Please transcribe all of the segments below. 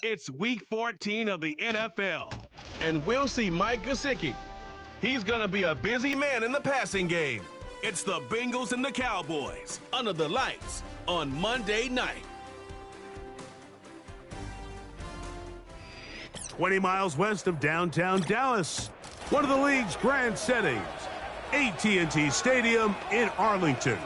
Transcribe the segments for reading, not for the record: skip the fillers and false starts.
It's week 14 of the NFL. And we'll see Mike Gesicki. He's going to be a busy man in the passing game. It's the Bengals and the Cowboys under the lights on Monday night. 20 miles west of downtown Dallas, one of the league's grand settings, AT&T Stadium in Arlington.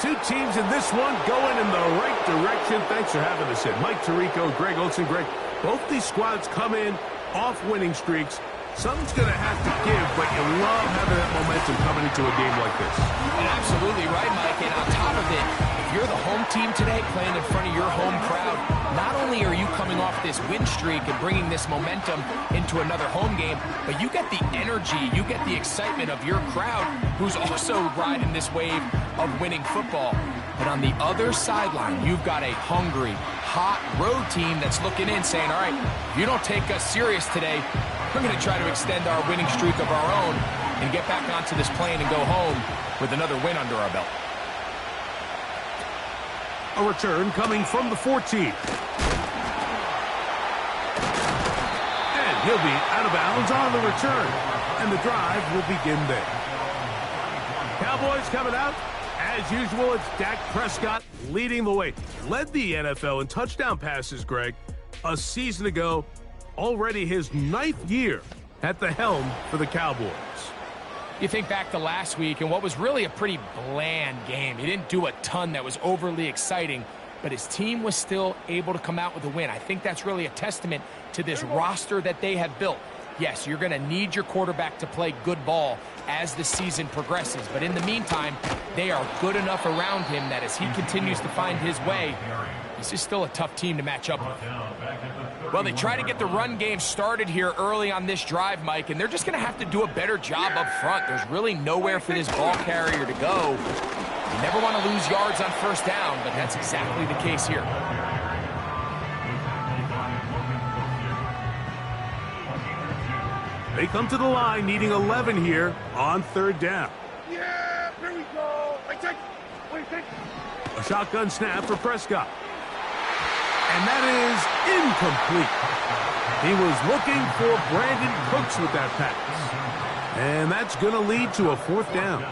Two teams in this one going in the right direction. Thanks for having us in. Mike Tirico, Greg Olsen. Greg, both these squads come in off winning streaks. Something's going to have to give, but you love having that momentum coming into a game like this. And absolutely right, Mike. And on top of it, if you're the home team today playing in front of your home crowd, not only are you coming off this win streak and bringing this momentum into another home game, but you get the energy, you get the excitement of your crowd who's also riding this wave of winning football. But on the other sideline, you've got a hungry, hot road team that's looking in saying, all right, if you don't take us serious today, we're going to try to extend our winning streak of our own and get back onto this plane and go home with another win under our belt. A return coming from the 14th. And he'll be out of bounds on the return. And the drive will begin there. Cowboys coming out. As usual, it's Dak Prescott leading the way. Led the NFL in touchdown passes, Greg, a season ago. Already his 9th year at the helm for the Cowboys. You think back to last week and what was really a pretty bland game. He didn't do a ton that was overly exciting, but his team was still able to come out with a win. I think that's really a testament to this roster that they have built. Yes, you're going to need your quarterback to play good ball as the season progresses, but in the meantime, they are good enough around him that as he continues to find his way, this is still a tough team to match up with. Well, they try to get the run game started here early on this drive, Mike, and they're just going to have to do a better job up front. There's really nowhere for this ball carrier to go. You never want to lose yards on first down, but that's exactly the case here. They come to the line needing 11 here on 3rd down. Yeah, here we go. Wait, A shotgun snap for Prescott. And that is incomplete. He was looking for Brandon Cooks with that pass. And that's going to lead to a 4th down.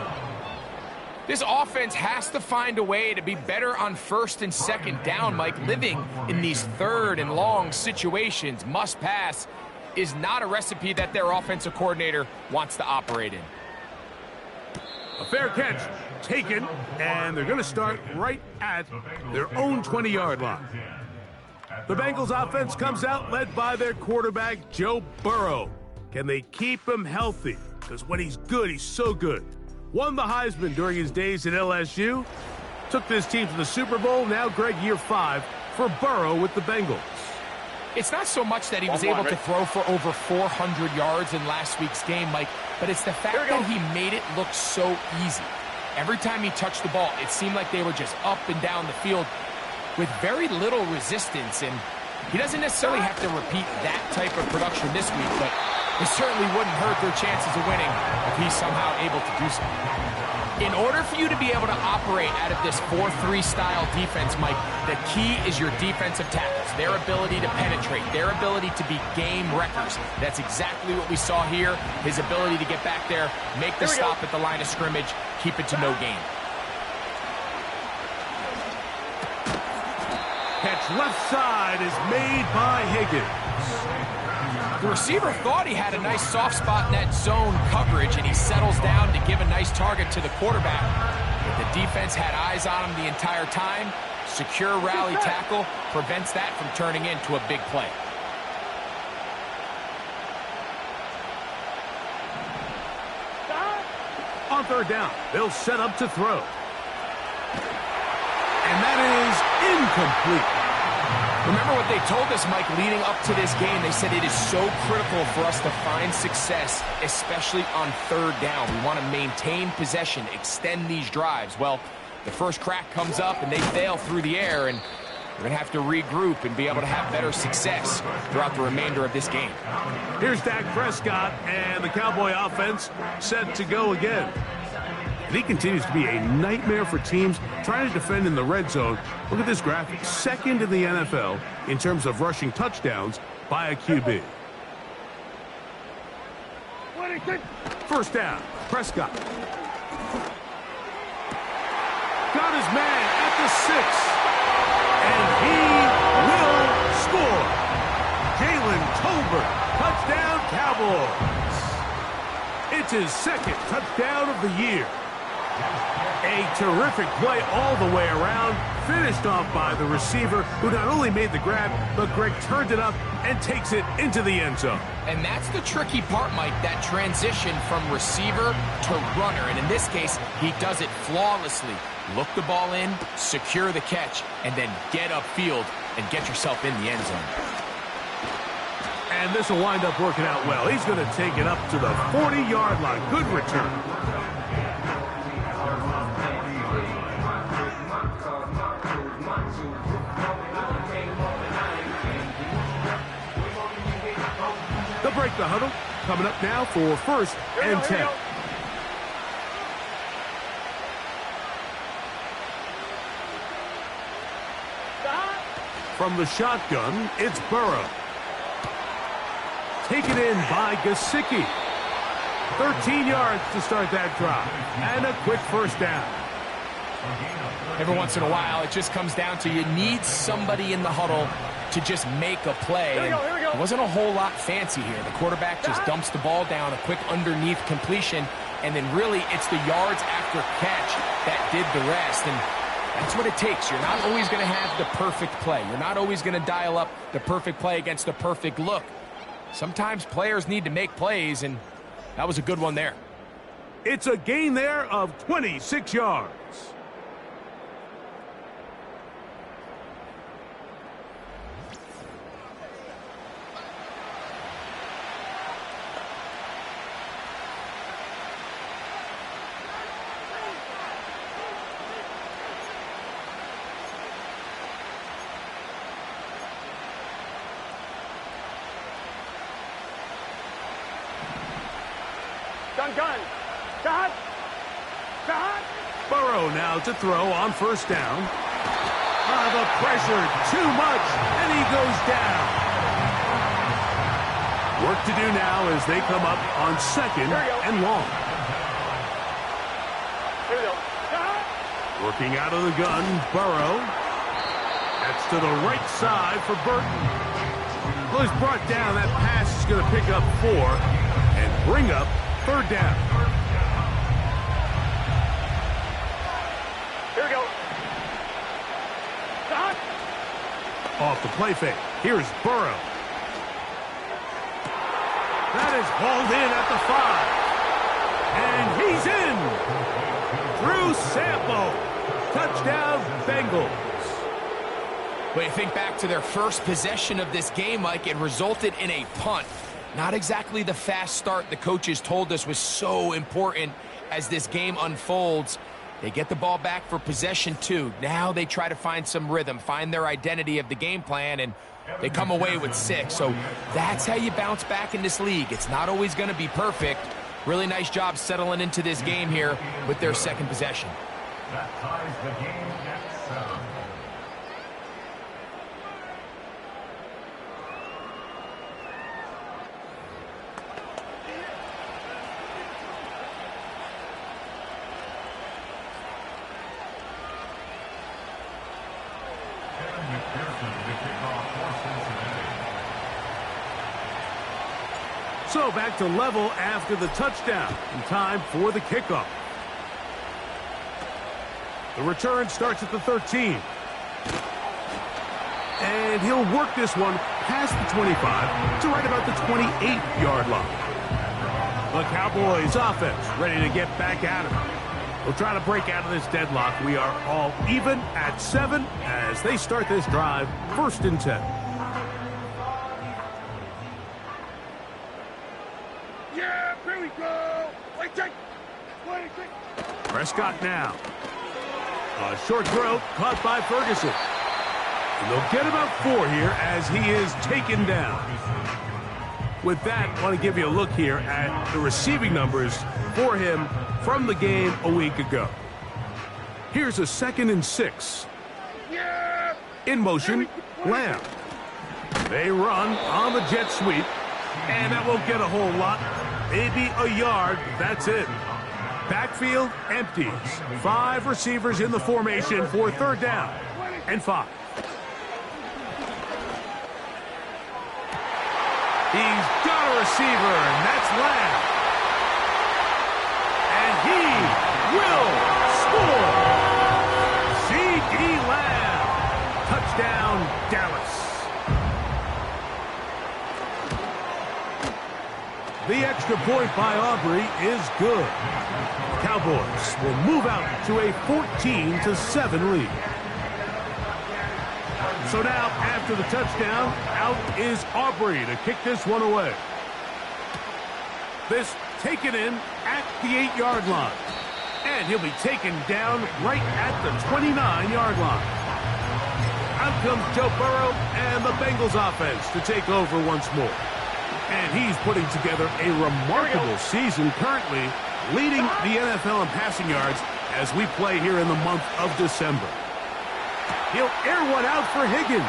This offense has to find a way to be better on 1st and 2nd down, Mike. Living in these 3rd and long situations, must pass, is not a recipe that their offensive coordinator wants to operate in. A fair catch taken, and they're going to start right at their own 20-yard line. The Bengals offense comes out led by their quarterback, Joe Burrow. Can they keep him healthy? Because when he's good, he's so good. Won the Heisman during his days at LSU. Took this team to the Super Bowl. Now, Greg, year 5 for Burrow with the Bengals. It's not so much that he was able to throw for over 400 yards in last week's game, Mike, but it's the fact that he made it look so easy. Every time he touched the ball, it seemed like they were just up and down the field with very little resistance, and he doesn't necessarily have to repeat that type of production this week, but it certainly wouldn't hurt their chances of winning if he's somehow able to do so. In order for you to be able to operate out of this 4-3 style defense, Mike, the key is your defensive tackles, their ability to penetrate, their ability to be game wreckers. That's exactly what we saw here, his ability to get back there, make the stop at the line of scrimmage, keep it to no gain. Catch left side is made by Higgins. The receiver thought he had a nice soft spot in that zone coverage, and he settles down to give a nice target to the quarterback. But the defense had eyes on him the entire time. Secure rally tackle prevents that from turning into a big play. On 3rd down, they'll set up to throw. And that is incomplete. Remember what they told us, Mike, leading up to this game. They said it is so critical for us to find success, especially on 3rd down. We want to maintain possession, extend these drives. Well, the first crack comes up and they fail through the air, and we're going to have to regroup and be able to have better success throughout the remainder of this game. Here's Dak Prescott, and the Cowboy offense set to go again. And he continues to be a nightmare for teams trying to defend in the red zone. Look at this graphic. Second in the NFL in terms of rushing touchdowns by a QB. First down, Prescott. Got his man at the 6. And he will score. Jalen Tolbert, touchdown Cowboys. It's his second touchdown of the year. A terrific play all the way around, finished off by the receiver, who not only made the grab, but Greg turned it up and takes it into the end zone. And that's the tricky part, Mike, that transition from receiver to runner. And in this case, he does it flawlessly. Look the ball in, secure the catch, and then get upfield and get yourself in the end zone. And this will wind up working out well. He's going to take it up to the 40-yard line. Good return. They'll break the huddle. Coming up now for 1st and 10. From the shotgun, it's Burrow. Taken in by Gesicki. 13 yards to start that drive. And a quick first down. Every once in a while, it just comes down to you need somebody in the huddle to just make a play. Here we go. It wasn't a whole lot fancy here. The quarterback just dumps the ball down, a quick underneath completion, and then really it's the yards after catch that did the rest. And that's what it takes. You're not always going to have the perfect play. You're not always going to dial up the perfect play against the perfect look. Sometimes players need to make plays, and that was a good one there. It's a gain there of 26 yards. Gun. Burrow now to throw on first down. The pressure, too much, and he goes down. Work to do now as they come up on 2nd and long. Here we go. Working out of the gun, Burrow. That's to the right side for Burton. Well, he's brought down. That pass is going to pick up 4 and bring up 3rd down. Here we go. Off the play fake. Here's Burrow. That is hauled in at the 5. And he's in. Drew Sample. Touchdown, Bengals. But you think back to their first possession of this game, Mike, it resulted in a punt. Not exactly the fast start the coaches told us was so important as this game unfolds. They get the ball back for possession 2. Now they try to find some rhythm, find their identity of the game plan, and they come away with 6. So that's how you bounce back in this league. It's not always going to be perfect. Really nice job settling into this game here with their 2nd possession. That ties the game at 7. So back to level after the touchdown. And time for the kickoff. The return starts at the 13. And he'll work this one past the 25 to right about the 28-yard line. The Cowboys offense ready to get back at it. We'll try to break out of this deadlock. We are all even at 7 as they start this drive, 1st and 10. Yeah, here we go. Wait. Prescott now. A short throw caught by Ferguson. And they'll get about 4 here as he is taken down. With that, I want to give you a look here at the receiving numbers for him from the game a week ago. Here's a 2nd and 6. In motion, Lamb. They run on the jet sweep, and that won't get a whole lot. Maybe a yard, that's it. Backfield empties. 5 receivers in the formation for 3rd down and 5. He's got a receiver, and that's Lamb. And he will score. C.D. Lamb. Touchdown, Dallas. The extra point by Aubrey is good. Cowboys will move out to a 14-7 lead. So now, after the touchdown, out is Aubrey to kick this one away. This taken in at the 8-yard line. And he'll be taken down right at the 29-yard line. Out comes Joe Burrow and the Bengals offense to take over once more. And he's putting together a remarkable season currently, leading the NFL in passing yards as we play here in the month of December. He'll air one out for Higgins.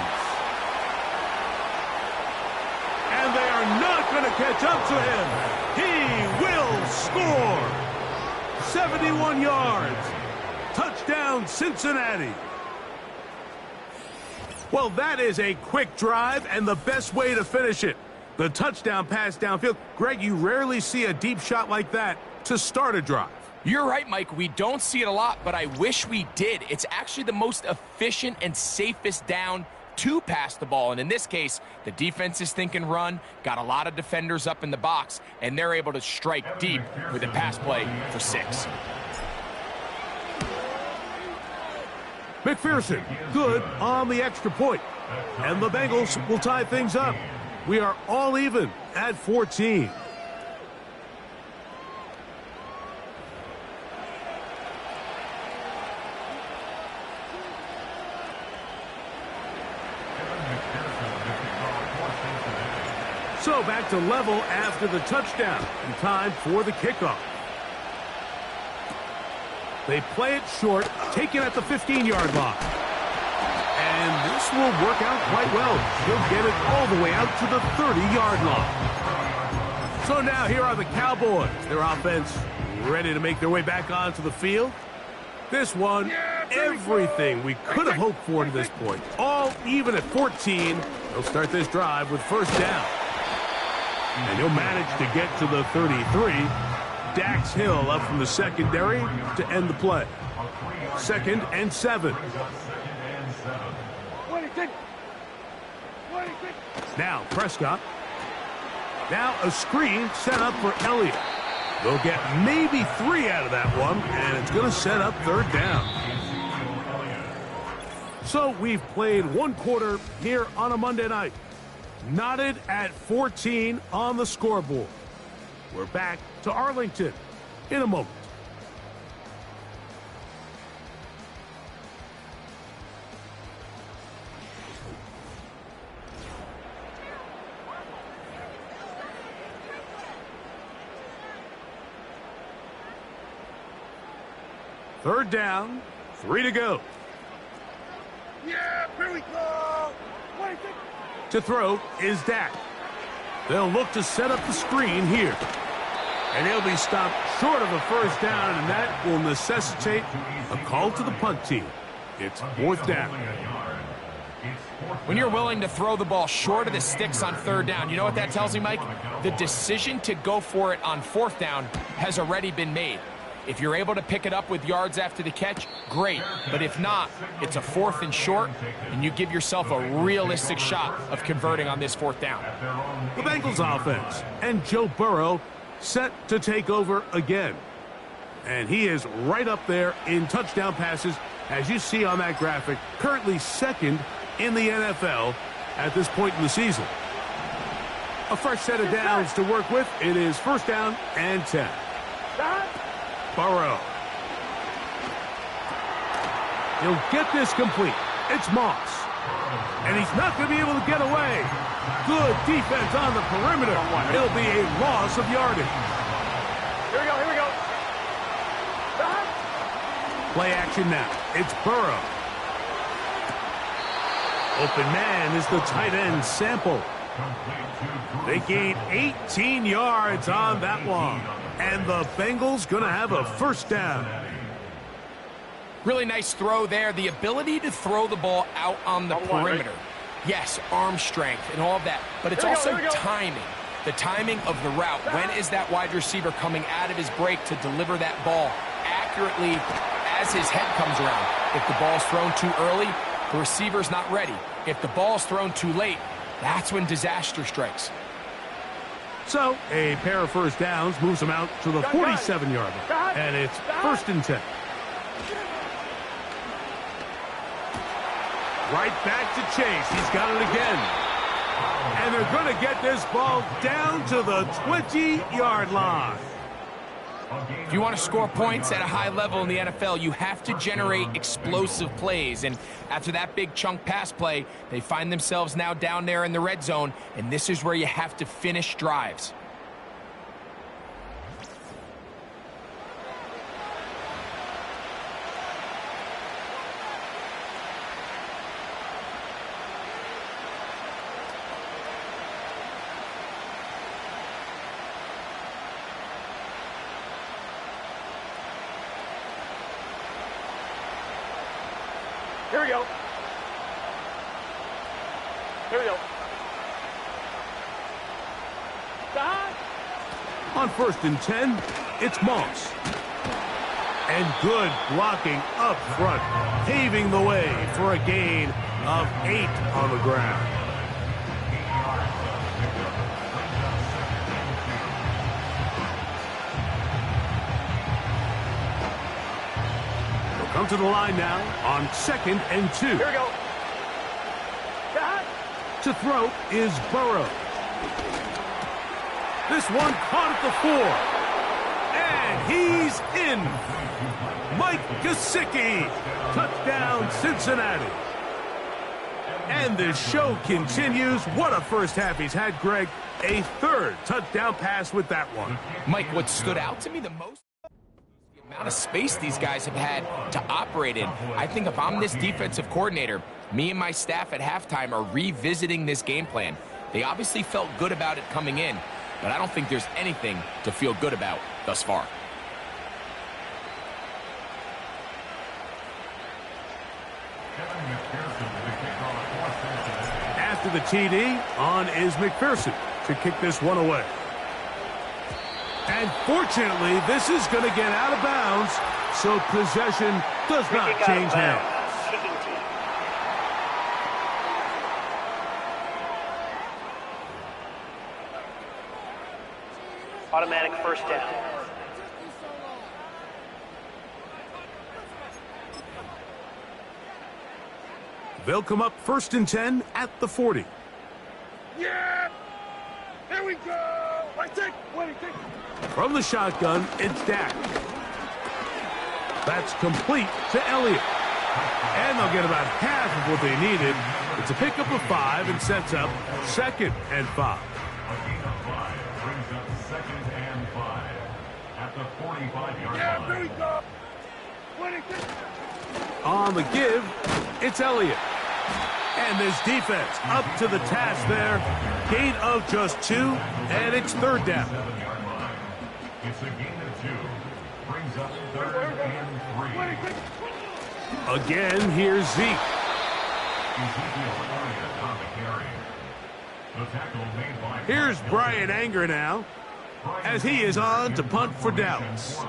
And they are not going to catch up to him. He will score. 71 yards. Touchdown, Cincinnati. Well, that is a quick drive and the best way to finish it. The touchdown pass downfield. Greg, you rarely see a deep shot like that to start a drive. You're right, Mike. We don't see it a lot, but I wish we did. It's actually the most efficient and safest down to pass the ball. And in this case, the defense is thinking run, got a lot of defenders up in the box, and they're able to strike deep with a pass play for 6. McPherson, good on the extra point. And the Bengals will tie things up. We are all even at 14. So back to level after the touchdown. And time for the kickoff. They play it short, taken at the 15-yard line. And this will work out quite well. He'll get it all the way out to the 30-yard line. So now here are the Cowboys. Their offense ready to make their way back onto the field. This one, everything we could have hoped for to this point. All even at 14. They'll start this drive with 1st down. And he'll manage to get to the 33. Dax Hill up from the secondary to end the play. 2nd and 7. Now Prescott. Now a screen set up for Elliott. They'll get maybe 3 out of that one, and it's going to set up 3rd down. So we've played 1 quarter here on a Monday night. Knotted at 14 on the scoreboard. We're back to Arlington in a moment. Third down, 3 to go. Yeah, here we go. To throw is Dak. They'll look to set up the screen here. And he'll be stopped short of a 1st down, and that will necessitate a call to the punt team. It's 4th down. When you're willing to throw the ball short of the sticks on 3rd down, you know what that tells me, Mike? The decision to go for it on 4th down has already been made. If you're able to pick it up with yards after the catch, great. But if not, it's a 4th and short, and you give yourself a realistic shot of converting on this 4th down. The Bengals offense and Joe Burrow set to take over again. And he is right up there in touchdown passes, as you see on that graphic, currently 2nd in the NFL at this point in the season. A fresh set of downs to work with. It is 1st down and 10. Burrow. He'll get this complete. It's Moss. And he's not going to be able to get away. Good defense on the perimeter. It'll be a loss of yardage. Here we go, here we go. Play action now. It's Burrow. Open man is the tight end Sample. They gain 18 yards on that one. And the Bengals going to have a first down. Really nice throw there. The ability to throw the ball out on the perimeter. Yes, arm strength and all of that. But it's also timing. The timing of the route. When is that wide receiver coming out of his break to deliver that ball accurately as his head comes around? If the ball's thrown too early, the receiver's not ready. If the ball's thrown too late, that's when disaster strikes. So, a pair of first downs moves them out to the 47-yard line. And it's 1st and 10. Right back to Chase. He's got it again. And they're going to get this ball down to the 20-yard line. If you want to score points at a high level in the NFL, you have to generate explosive plays. And after that big chunk pass play, they find themselves now down there in the red zone, and this is where you have to finish drives. Here we go. Here we go. On 1st and 10, it's Moss. And good blocking up front, paving the way for a gain of 8 on the ground. Come to the line now on 2nd and 2. Here we go. To throw is Burrow. This one caught at the 4. And he's in. Mike Gesicki. Touchdown, Cincinnati. And the show continues. What a first half he's had, Greg. A 3rd touchdown pass with that one. Mike, what stood out to me the most? Amount of space these guys have had to operate in. I think if I'm this defensive coordinator, me and my staff at halftime are revisiting this game plan. They obviously felt good about it coming in, but I don't think there's anything to feel good about thus far. After the TD, on is McPherson to kick this one away. And fortunately, this is going to get out of bounds, so possession does not change hands. Automatic first down. They'll come up 1st and 10 at the 40. Yeah! Here we go! From the shotgun, it's Dak. That's complete to Elliott. And they'll get about half of what they needed. It's a pickup of 5 and sets up 2nd and 5. A gain of 5 brings up 2nd and 5 at the 45-yard line. Here we go! On the give, it's Elliott. And this defense up to the task there. Gain of just 2, and it's 3rd down. It's a gain of 2. Brings up 3rd and 3. Again, here's Zeke. Here's Brian Anger now, as he is on to punt for Dallas.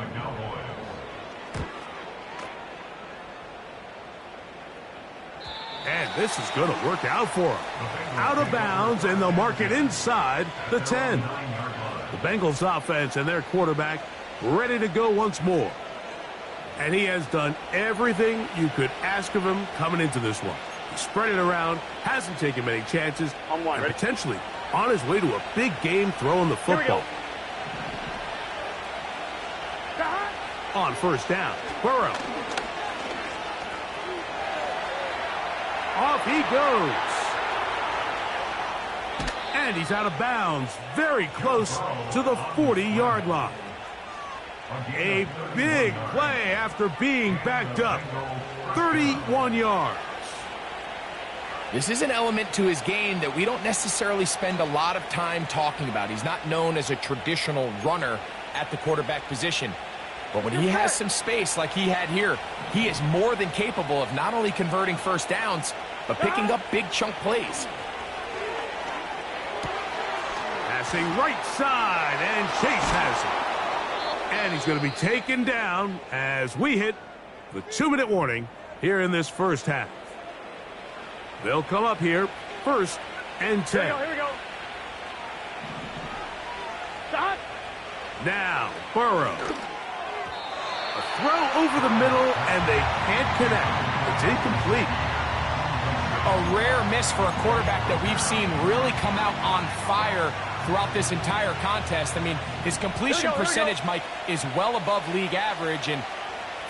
And this is going to work out for him. Out of bounds, and they'll mark it inside the 10. The Bengals offense and their quarterback ready to go once more. And he has done everything you could ask of him coming into this one. He spread it around, hasn't taken many chances, and potentially on his way to a big game throwing the football. On 1st down, Burrow. Off he goes. And he's out of bounds, very close to the 40-yard line. A big play after being backed up. 31 yards. This is an element to his game that we don't necessarily spend a lot of time talking about. He's not known as a traditional runner at the quarterback position. But when he has some space like he had here, he is more than capable of not only converting first downs, but picking up big chunk plays. Passing right side, and Chase has it. And he's going to be taken down as we hit the 2-minute warning here in this first half. They'll come up here, 1st and 10. Here we go. Stop. Now, Burrow. A throw over the middle, and they can't connect. It's incomplete. A rare miss for a quarterback that we've seen really come out on fire throughout this entire contest. I mean, his completion percentage, Mike, is well above league average, and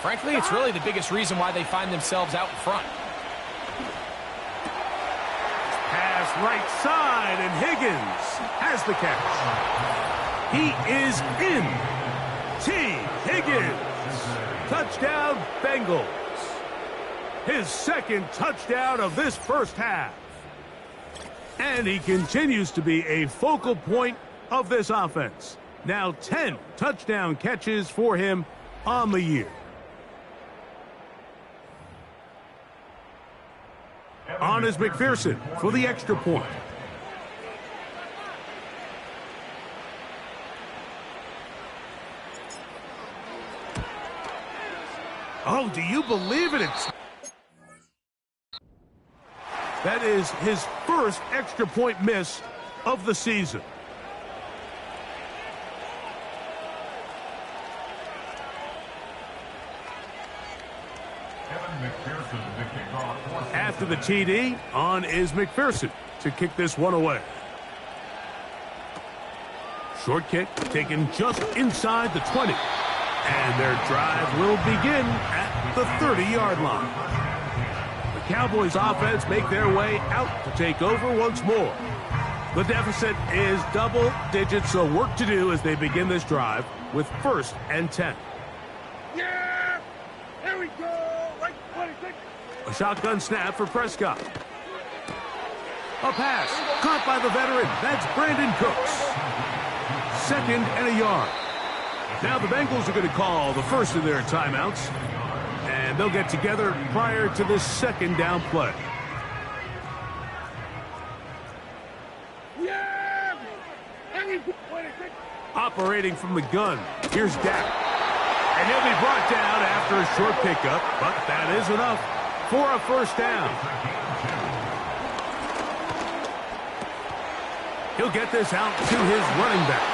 frankly, it's really the biggest reason why they find themselves out in front. Pass right side, and Higgins has the catch. He is in. T. Higgins. Touchdown, Bengals. His 2nd touchdown of this first half. And he continues to be a focal point of this offense. Now 10 touchdown catches for him on the year. On is McPherson for the extra point. Oh, do you believe it? That is his 1st extra point miss of the season. After the TD, on is McPherson to kick this one away. Short kick taken just inside the 20. And their drive will begin at the 30-yard line. The Cowboys offense make their way out to take over once more. The deficit is double digits, so work to do as they begin this drive with 1st and 10. Yeah! Here we go! Right 26. A shotgun snap for Prescott. A pass caught by the veteran. That's Brandon Cooks. 2nd and a yard. Now the Bengals are going to call the first of their timeouts, and they'll get together prior to this 2nd down play. Yeah! Operating from the gun, here's Dak. And he'll be brought down after a short pickup, but that is enough for a first down. He'll get this out to his running back.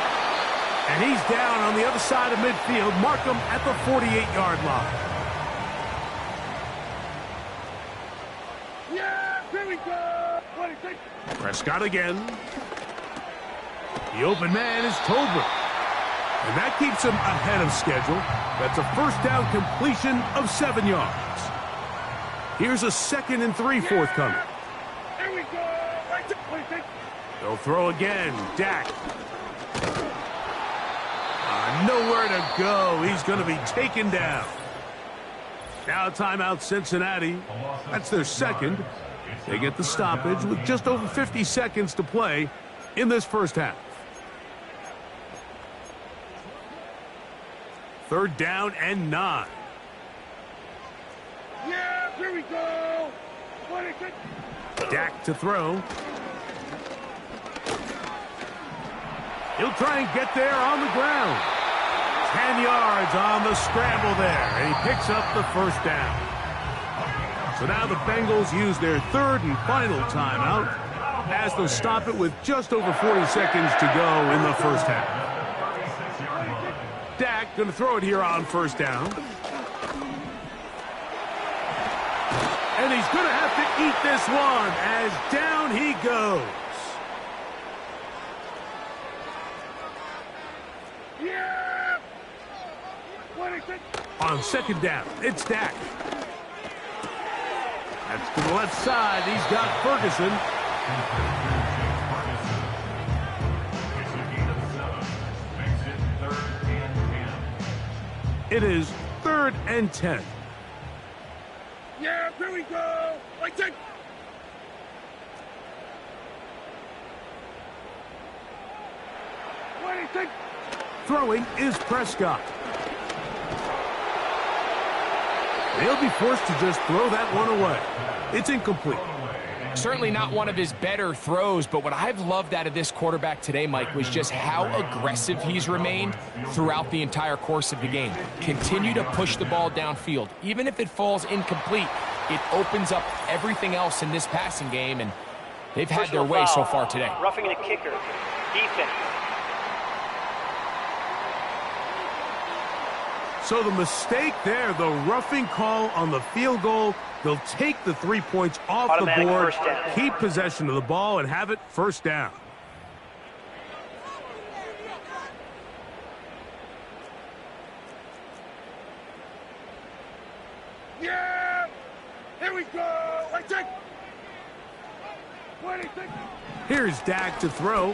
And he's down on the other side of midfield. Mark him at the 48-yard line. Yeah, here we go. 26. Prescott again. The open man is Tolbert. And that keeps him ahead of schedule. That's a first down completion of 7 yards. Here's a 2nd and 3 forthcoming. Here we go. Right to 26. They'll throw again. Dak. Nowhere to go. He's going to be taken down. Now timeout Cincinnati. That's their 2nd. They get the stoppage with just over 50 seconds to play in this first half. 3rd down and 9. Yeah, here we go. 26. Dak to throw. He'll try and get there on the ground. 10 yards on the scramble there, and he picks up the first down. So now the Bengals use their 3rd and final timeout as they'll stop it with just over 40 seconds to go in the first half. Dak going to throw it here on 1st down. And he's going to have to eat this one as down he goes. Yeah! 26. On 2nd down, it's Dak. That's to the left side. He's got Ferguson. It is 3rd and 10. Yeah, here we go. Like that. What do you think? Throwing is Prescott. They'll be forced to just throw that one away. It's incomplete. Certainly not one of his better throws, but what I've loved out of this quarterback today, Mike, was just how aggressive he's remained throughout the entire course of the game. Continue to push the ball downfield. Even if it falls incomplete, it opens up everything else in this passing game, and they've had their way so far today. Roughing the kicker. Defense. So the mistake there, the roughing call on the field goal. They'll take the 3 points off Automatic the board, first down. keep possession of the ball, and have it first down. Yeah! Here we go! Like that! What do you think? Here's Dak to throw.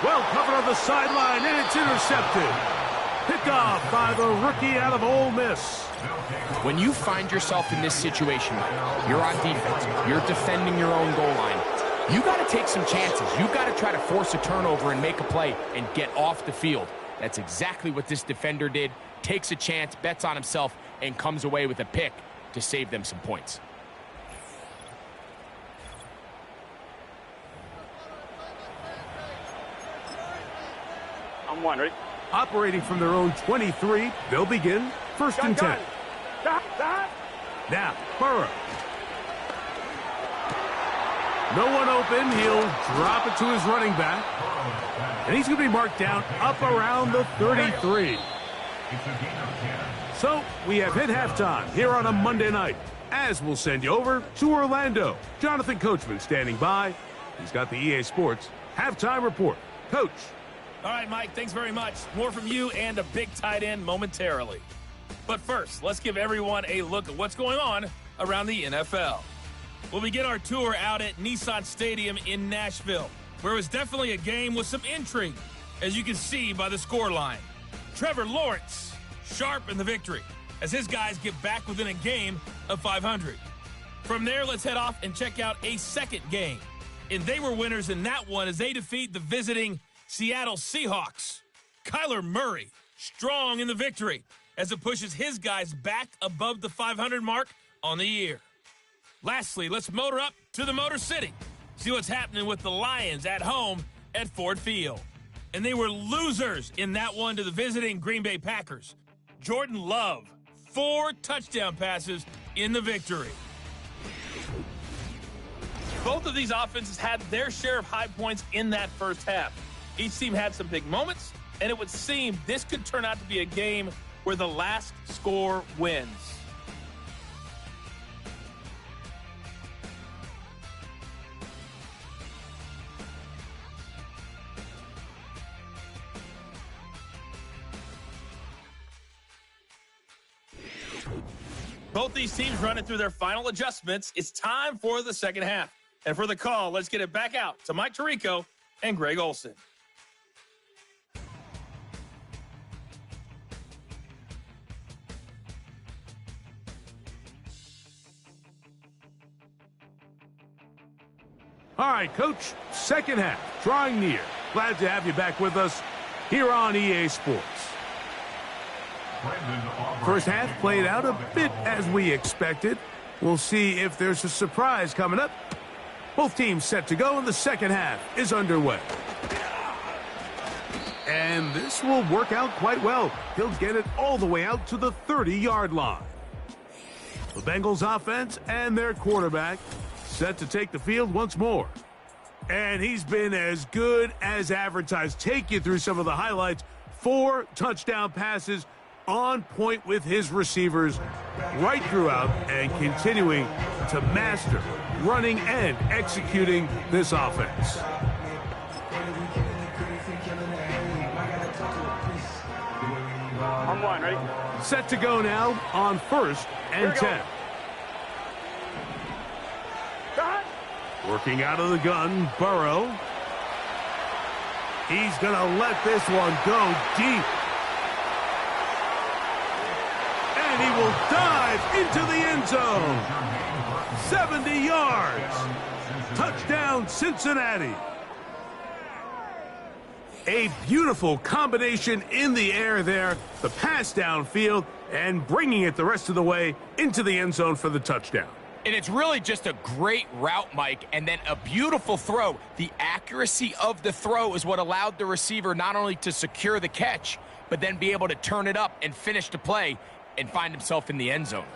Well covered on the sideline, and it's intercepted. Pick off by the rookie out of Ole Miss. When you find yourself in this situation, you're on defense, you're defending your own goal line, you got to take some chances. You got to try to force a turnover and make a play and get off the field. That's exactly what this defender did. Takes a chance, bets on himself, and comes away with a pick to save them some points. I'm one, ready? Operating from their own 23, they'll begin 1st and 10. Now, Burrow. No one open. He'll drop it to his running back. And he's going to be marked down up around the 33. So, we have hit halftime here on a Monday night, as we'll send you over to Orlando. Jonathan Coachman standing by. He's got the EA Sports halftime report. Coach. All right, Mike, thanks very much. More from you and a big tight end momentarily. But first, let's give everyone a look at what's going on around the NFL. We'll begin our tour out at Nissan Stadium in Nashville, where it was definitely a game with some intrigue, as you can see by the scoreline. Trevor Lawrence, sharp in the victory, as his guys get back within a game of 500. From there, let's head off and check out a second game. And they were winners in that one as they defeat the visiting Seattle Seahawks. Kyler Murray, strong in the victory, as it pushes his guys back above the 500 mark on the year. Lastly, let's motor up to the Motor City. See what's happening with the Lions at home at Ford Field. And they were losers in that one to the visiting Green Bay Packers. Jordan Love, 4 touchdown passes in the victory. Both of these offenses had their share of high points in that first half. Each team had some big moments, and it would seem this could turn out to be a game where the last score wins. Both these teams running through their final adjustments. It's time for the second half. And for the call, let's get it back out to Mike Tirico and Greg Olson. All right, Coach, second half, drawing near. Glad to have you back with us here on EA Sports. First half played out a bit as we expected. We'll see if there's a surprise coming up. Both teams set to go, and the second half is underway. And this will work out quite well. He'll get it all the way out to the 30-yard line. The Bengals offense and their quarterback set to take the field once more. And he's been as good as advertised. Take you through some of the highlights. 4 touchdown passes, on point with his receivers right throughout, and continuing to master running and executing this offense. I'm one, ready? Set to go now on 1st and 10. Working out of the gun, Burrow. He's going to let this one go deep. And he will dive into the end zone. 70 yards. Touchdown, Cincinnati. A beautiful combination in the air there. The pass downfield and bringing it the rest of the way into the end zone for the touchdown. And it's really just a great route, Mike, and then a beautiful throw. The accuracy of the throw is what allowed the receiver not only to secure the catch, but then be able to turn it up and finish the play and find himself in the end zone.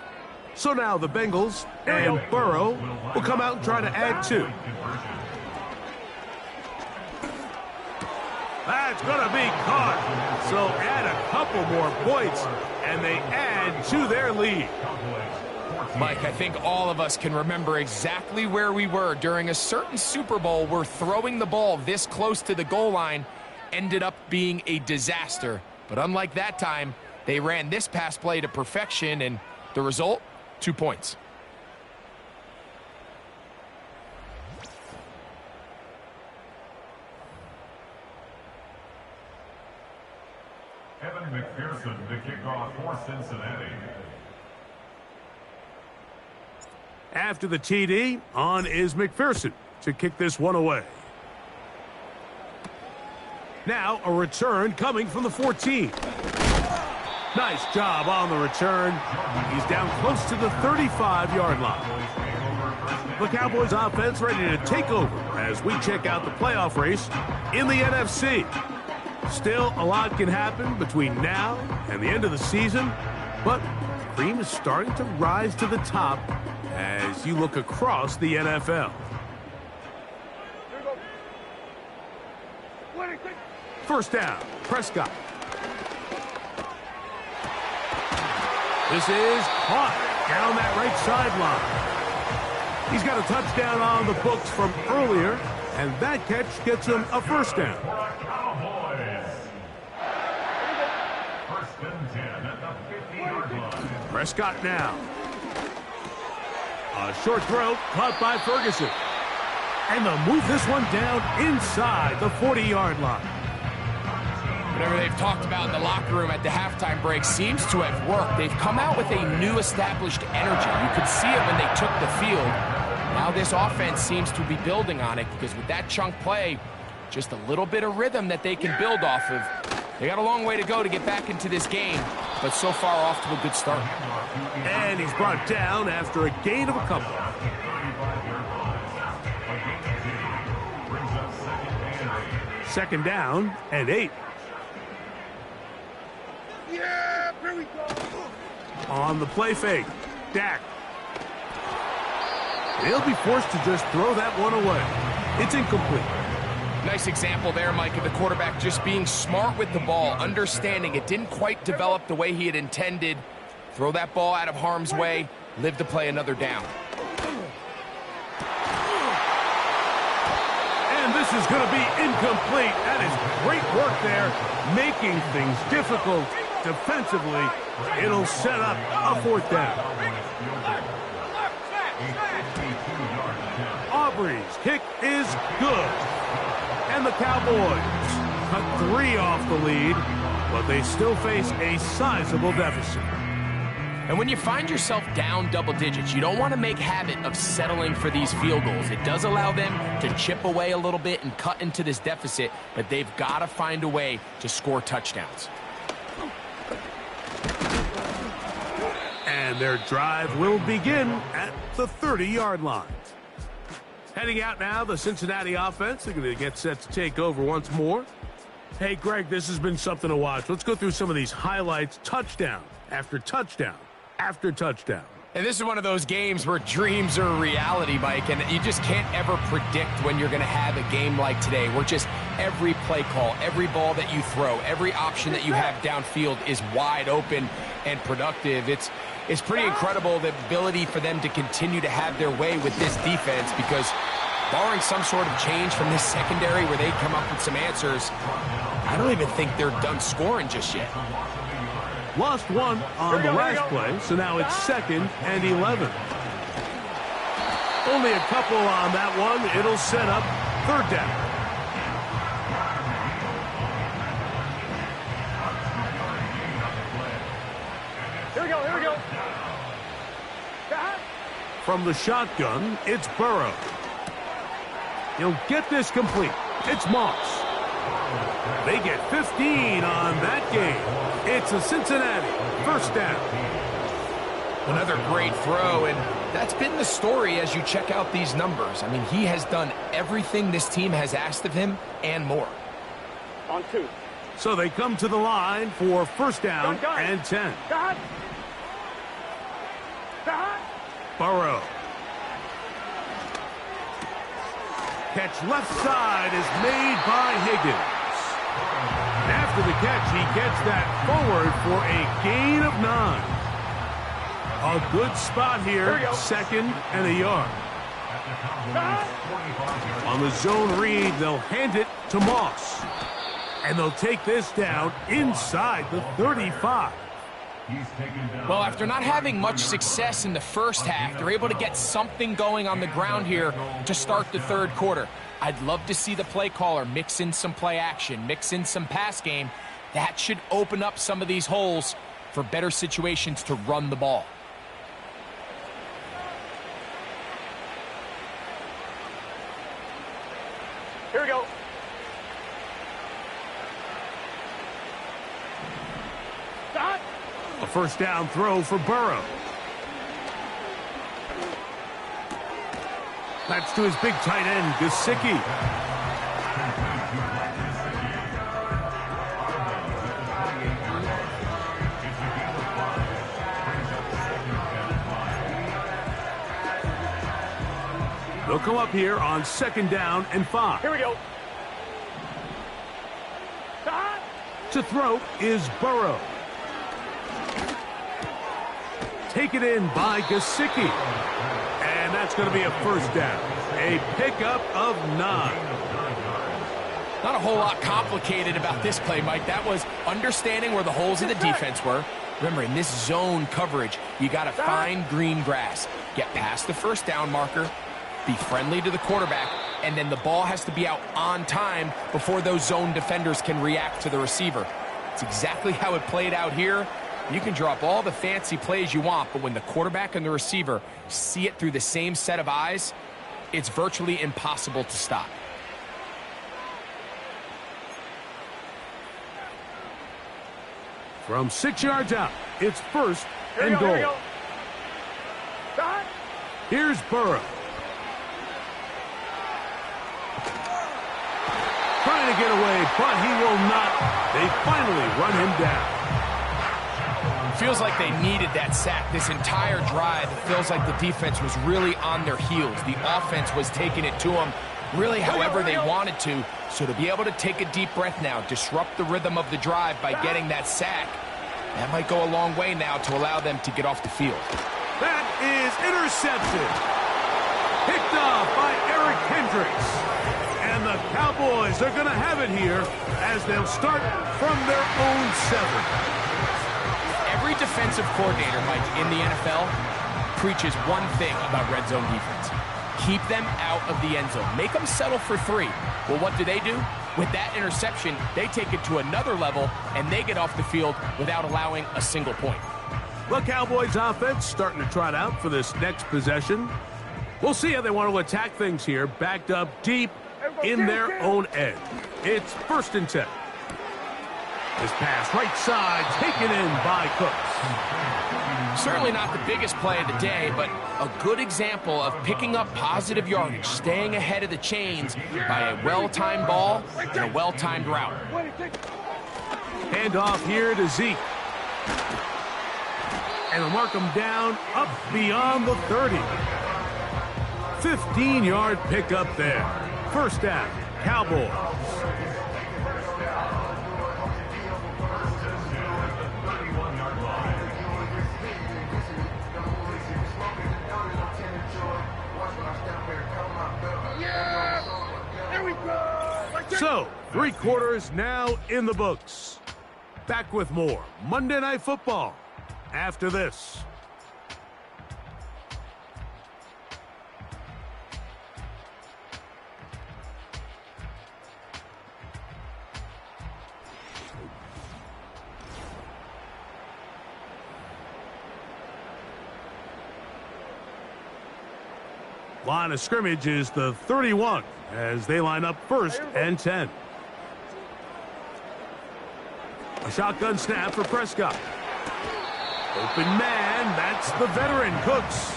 So now the Bengals and Burrow will come out and try to add 2. That's going to be caught. So add a couple more points, and they add to their lead. Mike, I think all of us can remember exactly where we were during a certain Super Bowl where throwing the ball this close to the goal line ended up being a disaster. But unlike that time, they ran this pass play to perfection, and the result, 2 points. Evan McPherson to kick off for Cincinnati. After the TD, on is McPherson to kick this one away. Now a return coming from the 14. Nice job on the return. He's down close to the 35-yard line. The Cowboys offense ready to take over as we check out the playoff race in the NFC. Still, a lot can happen between now and the end of the season, but the cream is starting to rise to the top as you look across the NFL. First down, Prescott. This is caught down that right sideline. He's got a touchdown on the books from earlier, and that catch gets him a first down. Prescott now. A short throw caught by Ferguson. And they'll move this one down inside the 40-yard line. Whatever they've talked about in the locker room at the halftime break seems to have worked. They've come out with a new established energy. You could see it when they took the field. Now this offense seems to be building on it because with that chunk play, just a little bit of rhythm that they can build off of. They got a long way to go to get back into this game, but so far off to a good start. And he's brought down after a gain of a couple. Second down and 8. Yeah, here we go. On the play fake, Dak. They'll be forced to just throw that one away. It's incomplete. Nice example there, Mike, of the quarterback just being smart with the ball, understanding it didn't quite develop the way he had intended. Throw that ball out of harm's way, live to play another down. And this is going to be incomplete. That is great work there, making things difficult defensively. It'll set up a fourth down. Aubrey's kick is good. And the Cowboys cut 3 off the lead, but they still face a sizable deficit. And when you find yourself down double digits, you don't want to make habit of settling for these field goals. It does allow them to chip away a little bit and cut into this deficit, but they've got to find a way to score touchdowns. And their drive will begin at the 30-yard line. Heading out now, the Cincinnati offense. They're going to get set to take over once more. Hey, Greg, this has been something to watch. Let's go through some of these highlights. Touchdown after touchdown after touchdown. And this is one of those games where dreams are reality, Mike, and you just can't ever predict when you're going to have a game like today, where just every play call, every ball that you throw, every option that you have downfield is wide open and productive. It's pretty incredible, the ability for them to continue to have their way with this defense, because barring some sort of change from this secondary where they come up with some answers, I don't even think they're done scoring just yet. Lost one on the last play, so now it's 2nd and 11. Only a couple on that one. It'll set up third down. Here we go, here we go. From the shotgun, it's Burrow. He'll get this complete. It's Moss. They get 15 on that game. It's a Cincinnati first down. Another great throw, and that's been the story as you check out these numbers. I mean, he has done everything this team has asked of him and more. On 2. So they come to the line for first down and 10. Burrow. Catch left side is made by Higgins. After the catch, he gets that forward for a gain of 9. A good spot here, second and a yard. On the zone read, they'll hand it to Moss. And they'll take this down inside the 35. Well, after not having much success in the first half, they're able to get something going on the ground here to start the third quarter. I'd love to see the play caller mix in some play action, mix in some pass game. That should open up some of these holes for better situations to run the ball. Here we go. A first down throw for Burrow. That's to his big tight end, Gesicki. They'll come up here on second down and 5. Here we go. To throw is Burrow. Taken in by Gesicki. And that's going to be a first down. A pickup of 9. Not a whole lot complicated about this play, Mike. That was understanding where the holes in the defense were. Remember, in this zone coverage, you got to find green grass. Get past the first down marker, be friendly to the quarterback, and then the ball has to be out on time before those zone defenders can react to the receiver. It's exactly how it played out here. You can draw up all the fancy plays you want, but when the quarterback and the receiver see it through the same set of eyes, it's virtually impossible to stop. From 6 yards out, it's first and goal. Here's Burrow. Trying to get away, but he will not. They finally run him down. Feels like they needed that sack this entire drive. It feels like the defense was really on their heels. The offense was taking it to them really however they wanted to. So to be able to take a deep breath now, disrupt the rhythm of the drive by getting that sack, that might go a long way now to allow them to get off the field. That is intercepted. Picked off by Eric Kendricks. And the Cowboys are going to have it here as they'll start from their own 7. Every defensive coordinator, Mike, in the NFL preaches one thing about red zone defense. Keep them out of the end zone. Make them settle for 3. Well, what do? With that interception, they take it to another level, and they get off the field without allowing a single point. The Cowboys offense starting to trot out for this next possession. We'll see how they want to attack things here, backed up deep in their own end. It's first and 10. This pass right side taken in by Cooks. Certainly not the biggest play of the day, but a good example of picking up positive yardage, staying ahead of the chains by a well-timed ball and a well-timed route. Hand off here to Zeke. And they'll mark him down up beyond the 30. 15-yard pickup there. First down, Cowboys. So, 3 quarters now in the books. Back with more Monday Night Football after this. Line of scrimmage is the 31 as they line up 1st and 10. A shotgun snap for Prescott. Open man, that's the veteran, Cooks.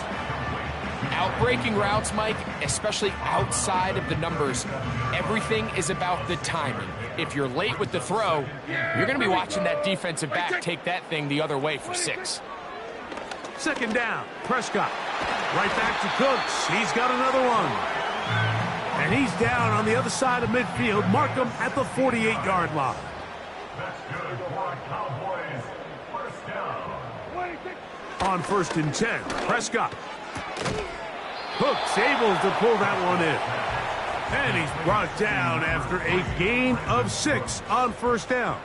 Outbreaking routes, Mike, especially outside of the numbers, everything is about the timing. If you're late with the throw, you're going to be watching that defensive back take that thing the other way for 6. 2nd down, Prescott. Right back to Cooks. He's got another one. And he's down on the other side of midfield. Mark him at the 48-yard line. That's good for a Cowboys first down. On 1st and 10, Prescott. Cooks able to pull that one in. And he's brought down after a gain of 6 on 1st down.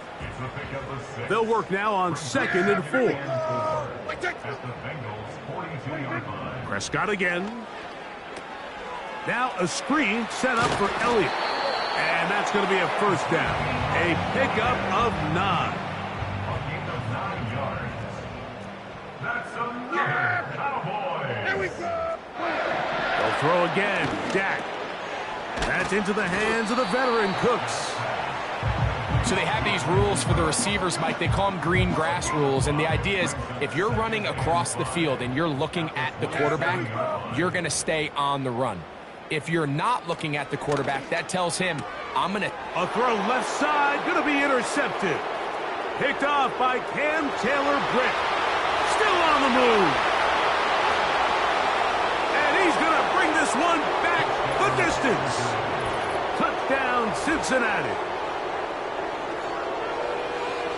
They'll work now on 2nd and 4. At the Bengals 42-yard line. Prescott again. Now a screen set up for Elliott. And that's going to be a 1st down. A pickup of 9. A gain of 9 yards. That's another Cowboys. Here we go. They'll throw again. Dak. That's into the hands of the veteran Cooks. So they have these rules for the receivers, Mike. They call them green grass rules. And the idea is if you're running across the field and you're looking at the quarterback, you're going to stay on the run. If you're not looking at the quarterback, that tells him, I'm going to... A throw left side, going to be intercepted. Picked off by Cam Taylor-Britt. Still on the move. And he's going to bring this one back the distance. Touchdown, Cincinnati.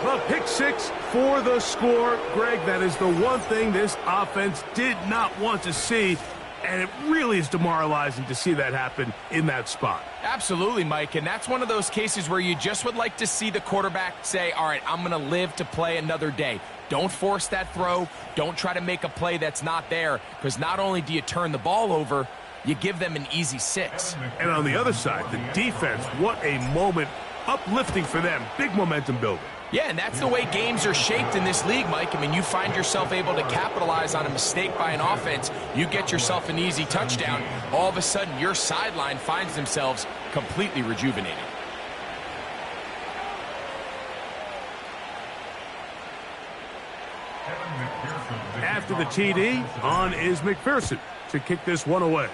The pick 6 for the score. Greg, that is the one thing this offense did not want to see. And it really is demoralizing to see that happen in that spot. Absolutely, Mike, and that's one of those cases where you just would like to see the quarterback say, all right, I'm going to live to play another day. Don't force that throw. Don't try to make a play that's not there, because not only do you turn the ball over, you give them an easy 6. And on the other side, the defense, what a moment. Uplifting for them. Big momentum building. Yeah, and that's the way games are shaped in this league, Mike. I mean, you find yourself able to capitalize on a mistake by an offense. You get yourself an easy touchdown. All of a sudden, your sideline finds themselves completely rejuvenated. After the TD, on is McPherson to kick this one away.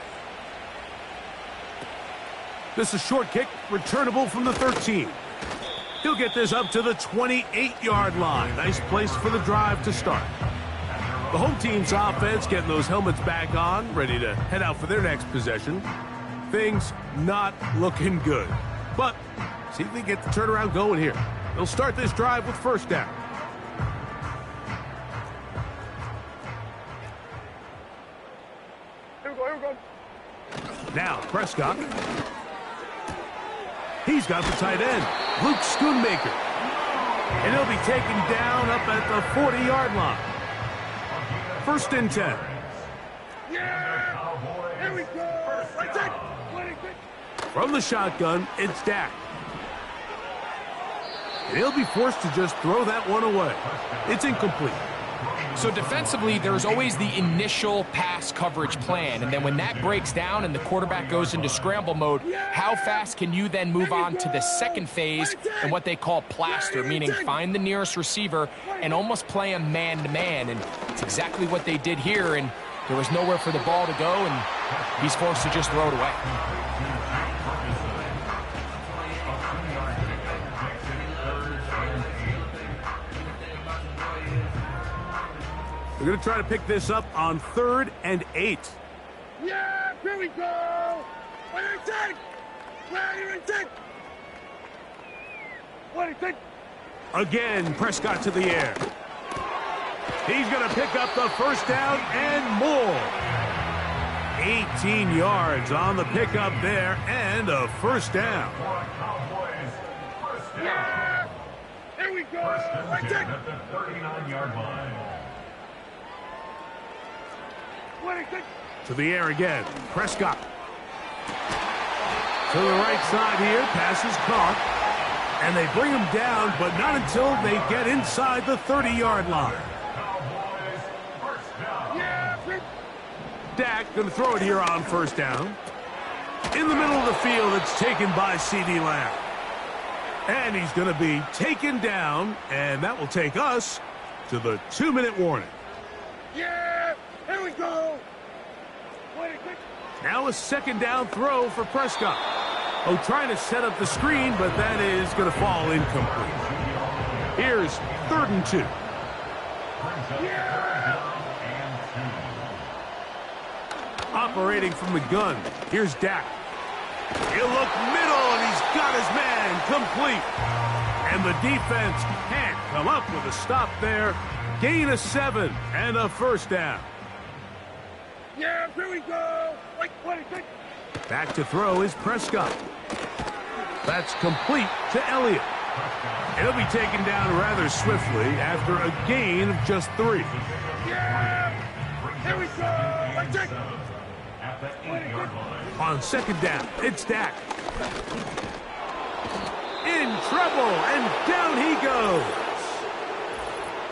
This is a short kick, returnable from the 13. He'll get this up to the 28-yard line. Nice place for the drive to start. The home team's offense getting those helmets back on, ready to head out for their next possession. Things not looking good. But see if they get the turnaround going here. They'll start this drive with 1st down. Here we go. Now Prescott. He's got the tight end, Luke Schoonmaker. And he'll be taken down up at the 40-yard line. 1st and 10. Yeah! Here we go! Right there! From the shotgun, it's Dak. And he'll be forced to just throw that one away. It's incomplete. So defensively, there's always the initial pass coverage plan, and then when that breaks down and the quarterback goes into scramble mode, how fast can you then move on to the second phase and what they call plaster, meaning find the nearest receiver and almost play him man-to-man, and it's exactly what they did here, and there was nowhere for the ball to go, and he's forced to just throw it away. We're going to try to pick this up on 3rd and 8. Yeah, here we go! What do you think? Again, Prescott to the air. He's going to pick up the 1st down and more. 18 yards on the pickup there and a 1st down. Yeah! Here we go! Right there! At the 39-yard line. What do you think? To the air again. Prescott. To the right side here. Pass is caught. And they bring him down, but not until they get inside the 30-yard line. Yeah! Dak going to throw it here on first down. In the middle of the field, it's taken by C.D. Lamb. And he's going to be taken down, and that will take us to the 2-minute warning. Yeah! Here we go! Now a second down throw for Prescott. Oh, trying to set up the screen, but that is going to fall incomplete. Here's 3rd and 2. Operating from the gun. Here's Dak. He'll look middle, and he's got his man complete. And the defense can't come up with a stop there. Gain of 7 and a first down. Yeah, here we go! Back to throw is Prescott. That's complete to Elliott. He'll be taken down rather swiftly after a gain of just 3. Yeah! Here we go! On second down, it's Dak. In trouble, and down he goes.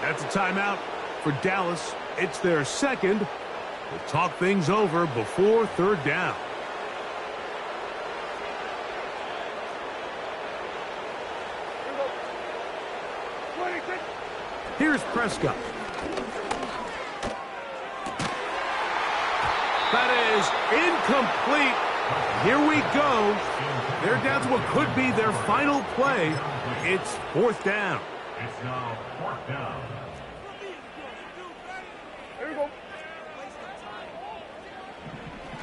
That's a timeout for Dallas. It's their second. We'll talk things over before 3rd down. Here's Prescott. That is incomplete. Here we go. They're down to what could be their final play. It's 4th down. It's now 4th down. Here we go.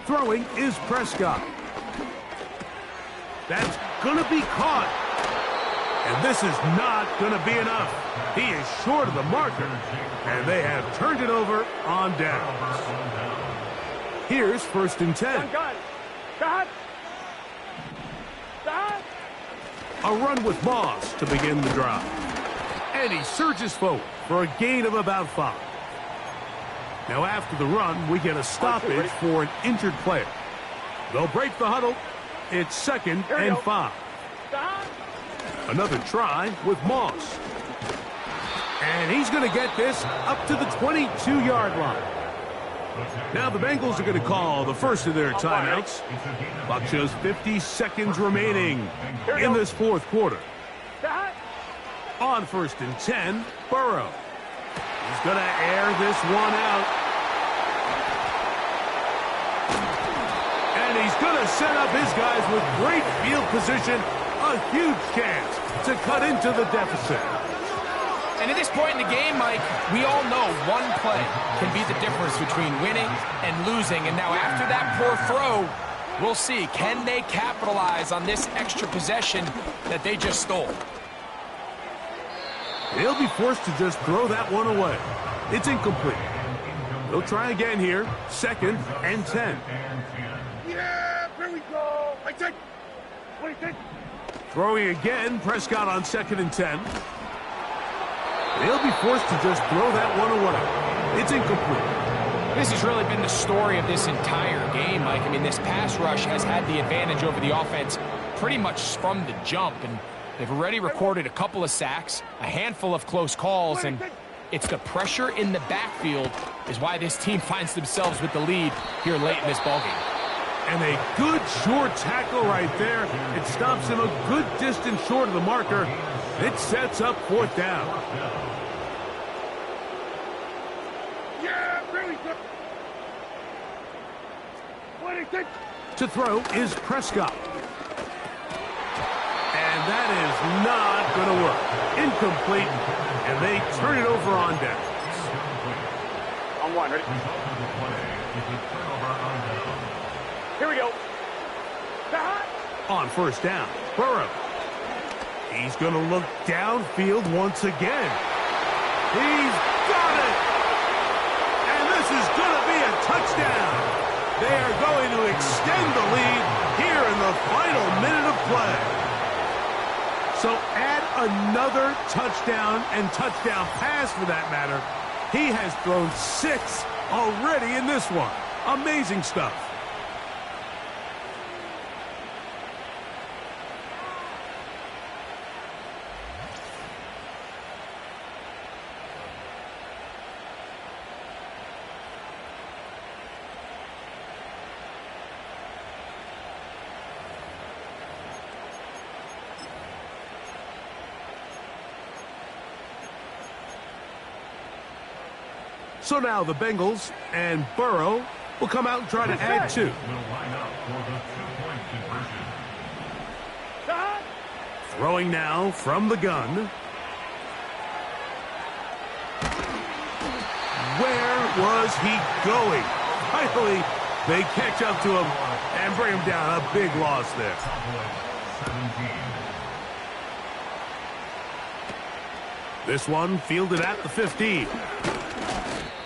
Throwing is Prescott. That's going to be caught. And this is not going to be enough. He is short of the marker. And they have turned it over on downs. Here's 1st and 10. A run with Moss to begin the drive. And he surges forward for a gain of about 5. Now after the run, we get a stoppage for an injured player. They'll break the huddle. It's 2nd and 5. Another try with Moss. And he's going to get this up to the 22-yard line. Now the Bengals are going to call the first of their timeouts. About just 50 seconds remaining in this 4th quarter. On 1st and 10, Burrow. He's going to air this one out. And he's going to set up his guys with great field position. A huge chance to cut into the deficit. And at this point in the game, Mike, we all know one play can be the difference between winning and losing. And now after that poor throw, we'll see. Can they capitalize on this extra possession that they just stole? They'll be forced to just throw that one away. It's incomplete. They'll try again here. 2nd and 10. Yeah, here we go. I take. What do you think? Throwing again, Prescott on 2nd and 10. They'll be forced to just throw that one away. It's incomplete. This has really been the story of this entire game, Mike. I mean, this pass rush has had the advantage over the offense pretty much from the jump, and they've already recorded a couple of sacks, a handful of close calls, and it's the pressure in the backfield is why this team finds themselves with the lead here late in this ballgame. And a good short tackle right there. It stops him a good distance short of the marker. It sets up 4th down. Yeah, really good. What do you think? To throw is Prescott. And that is not going to work. Incomplete. And they turn it over on down. On 1, ready? Here we go. On 1st down, Burrow. He's going to look downfield once again. He's got it! And this is going to be a touchdown. They are going to extend the lead here in the final minute of play. So add another touchdown and touchdown pass for that matter. He has thrown 6 already in this one. Amazing stuff. So now the Bengals and Burrow will come out and try to add 2. Will line up for the 2-point conversion. Throwing now from the gun. Where was he going? Finally, they catch up to him and bring him down. A big loss there. Cowboys 17. This one fielded at the 15.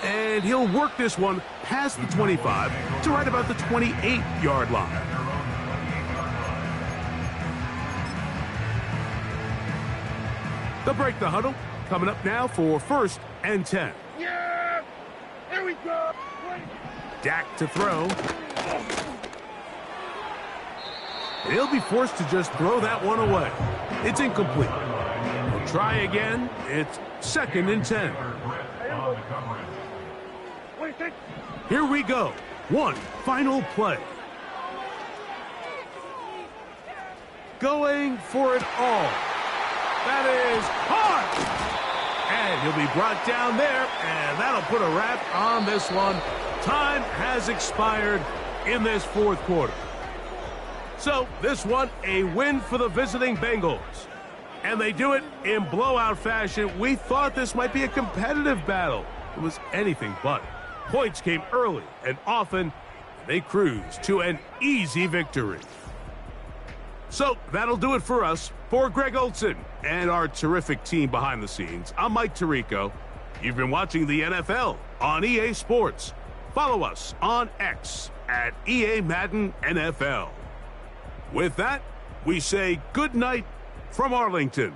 And he'll work this one past the 25 to right about the 28-yard line. They'll break the huddle. Coming up now for 1st and 10. Yeah! Here we go! Dak to throw. He'll be forced to just throw that one away. It's incomplete. He'll try again. It's 2nd and 10. Here we go. One final play. Going for it all. That is hard. And he'll be brought down there, and that'll put a wrap on this one. Time has expired in this 4th quarter. So this one, a win for the visiting Bengals. And they do it in blowout fashion. We thought this might be a competitive battle. It was anything but. Points came early and often. They cruised to an easy victory. So that'll do it for us. For Greg Olson and our terrific team behind the scenes, I'm Mike Tirico. You've been watching the NFL on EA Sports. Follow us on X at EA Madden NFL. With that, we say good night from Arlington.